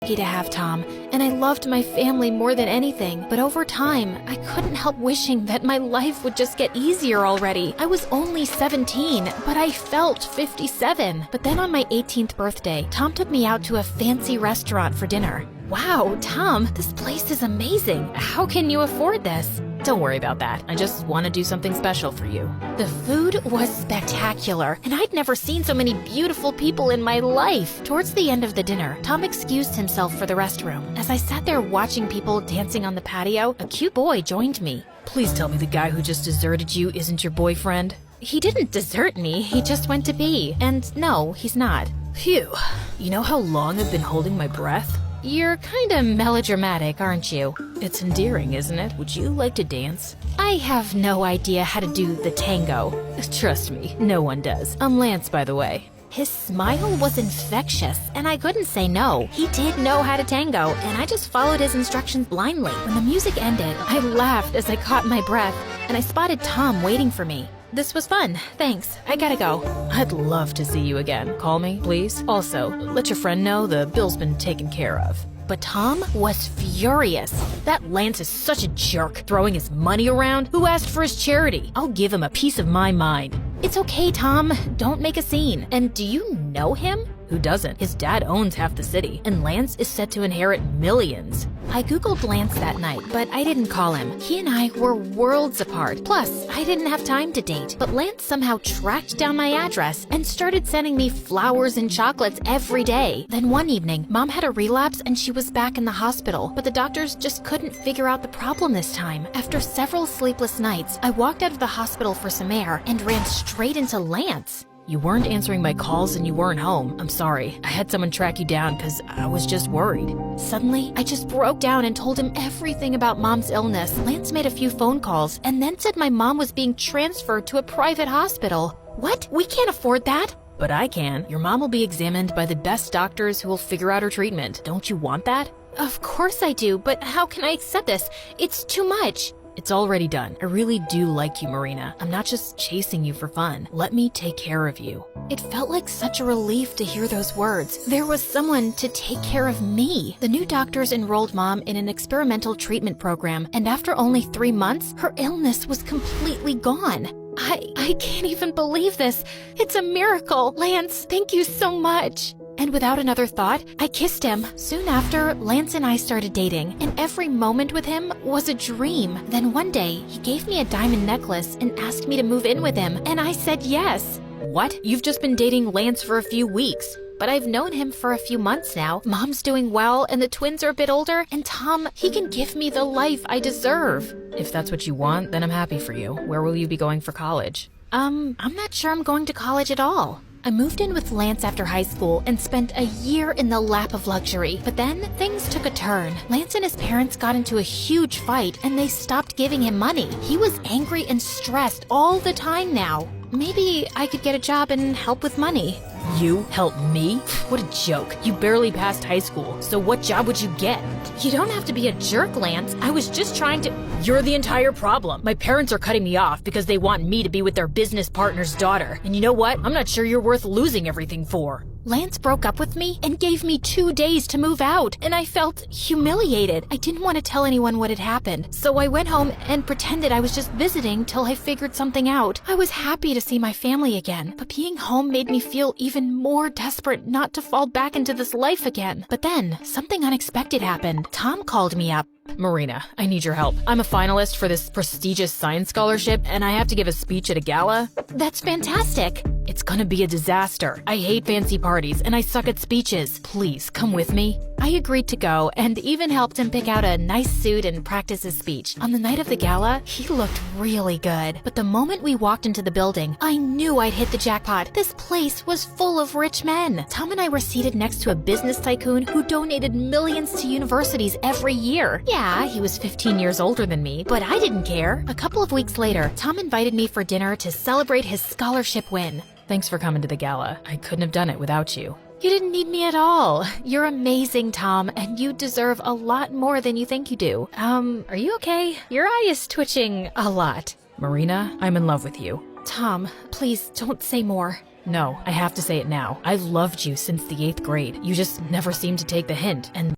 lucky to have Tom, and I loved my family more than anything. But over time, I couldn't help wishing that my life would just get easier already. I was only 17, but I felt 57. But then on my 18th birthday, Tom took me out to a fancy restaurant for dinner. Wow, Tom, this place is amazing. How can you afford this? Don't worry about that. I just want to do something special for you. The food was spectacular, and I'd never seen so many beautiful people in my life. Towards the end of the dinner, Tom excused himself for the restroom. As I sat there watching people dancing on the patio, a cute boy joined me. Please tell me the guy who just deserted you isn't your boyfriend. He didn't desert me, he just went to pee. And no, he's not. Phew. You know how long I've been holding my breath? You're kinda melodramatic, aren't you? It's endearing, isn't it? Would you like to dance? I have no idea how to do the tango. Trust me, no one does. I'm Lance, by the way. His smile was infectious, and I couldn't say no. He did know how to tango, and I just followed his instructions blindly. When the music ended, I laughed as I caught my breath, and I spotted Tom waiting for me. This was fun. Thanks. I gotta go. I'd love to see you again. Call me, please. Also, let your friend know the bill's been taken care of. But Tom was furious. That Lance is such a jerk, throwing his money around. Who asked for his charity? I'll give him a piece of my mind. It's okay, Tom. Don't make a scene. And do you know him? Who doesn't? His dad owns half the city, and Lance is set to inherit millions. I googled Lance that night, but I didn't call him. He and I were worlds apart. Plus, I didn't have time to date. But Lance somehow tracked down my address and started sending me flowers and chocolates every day. Then one evening, Mom had a relapse and she was back in the hospital, but the doctors just couldn't figure out the problem this time. After several sleepless nights, I walked out of the hospital for some air and ran straight into Lance. You weren't answering my calls and you weren't home. I'm sorry. I had someone track you down because I was just worried. Suddenly, I just broke down and told him everything about Mom's illness. Lance made a few phone calls and then said my mom was being transferred to a private hospital. What? We can't afford that. But I can. Your mom will be examined by the best doctors who will figure out her treatment. Don't you want that? Of course I do, but how can I accept this? It's too much. It's already done. I really do like you, Marina. I'm not just chasing you for fun. Let me take care of you. It felt like such a relief to hear those words. There was someone to take care of me. The new doctors enrolled Mom in an experimental treatment program, and after only 3 months, her illness was completely gone. I can't even believe this. It's a miracle. Lance, thank you so much. And without another thought, I kissed him. Soon after, Lance and I started dating, and every moment with him was a dream. Then one day, he gave me a diamond necklace and asked me to move in with him, and I said yes. What? You've just been dating Lance for a few weeks. But I've known him for a few months now. Mom's doing well, and the twins are a bit older, and Tom, he can give me the life I deserve. If that's what you want, then I'm happy for you. Where will you be going for college? I'm not sure I'm going to college at all. I moved in with Lance after high school and spent a year in the lap of luxury. But then things took a turn. Lance and his parents got into a huge fight and they stopped giving him money. He was angry and stressed all the time now. Maybe I could get a job and help with money. You help me? What a joke. You barely passed high school, so what job would you get? You don't have to be a jerk, Lance. I was just trying to... You're the entire problem. My parents are cutting me off because they want me to be with their business partner's daughter. And you know what? I'm not sure you're worth losing everything for. Lance broke up with me and gave me 2 days to move out, and I felt humiliated. I didn't want to tell anyone what had happened, so I went home and pretended I was just visiting till I figured something out. I was happy to see my family again, but being home made me feel even more desperate not to fall back into this life again. But then, something unexpected happened. Tom called me up. Marina, I need your help. I'm a finalist for this prestigious science scholarship, and I have to give a speech at a gala. That's fantastic. It's gonna be a disaster. I hate fancy parties, and I suck at speeches. Please, come with me. I agreed to go, and even helped him pick out a nice suit and practice his speech. On the night of the gala, he looked really good. But the moment we walked into the building, I knew I'd hit the jackpot. This place was full of rich men. Tom and I were seated next to a business tycoon who donated millions to universities every year. Yeah, he was 15 years older than me, but I didn't care. A couple of weeks later, Tom invited me for dinner to celebrate his scholarship win. Thanks for coming to the gala. I couldn't have done it without you. You didn't need me at all. You're amazing, Tom, and you deserve a lot more than you think you do. Are you okay? Your eye is twitching a lot. Marina, I'm in love with you. Tom, please don't say more. No, I have to say it now. I've loved you since the 8th grade. You just never seemed to take the hint, and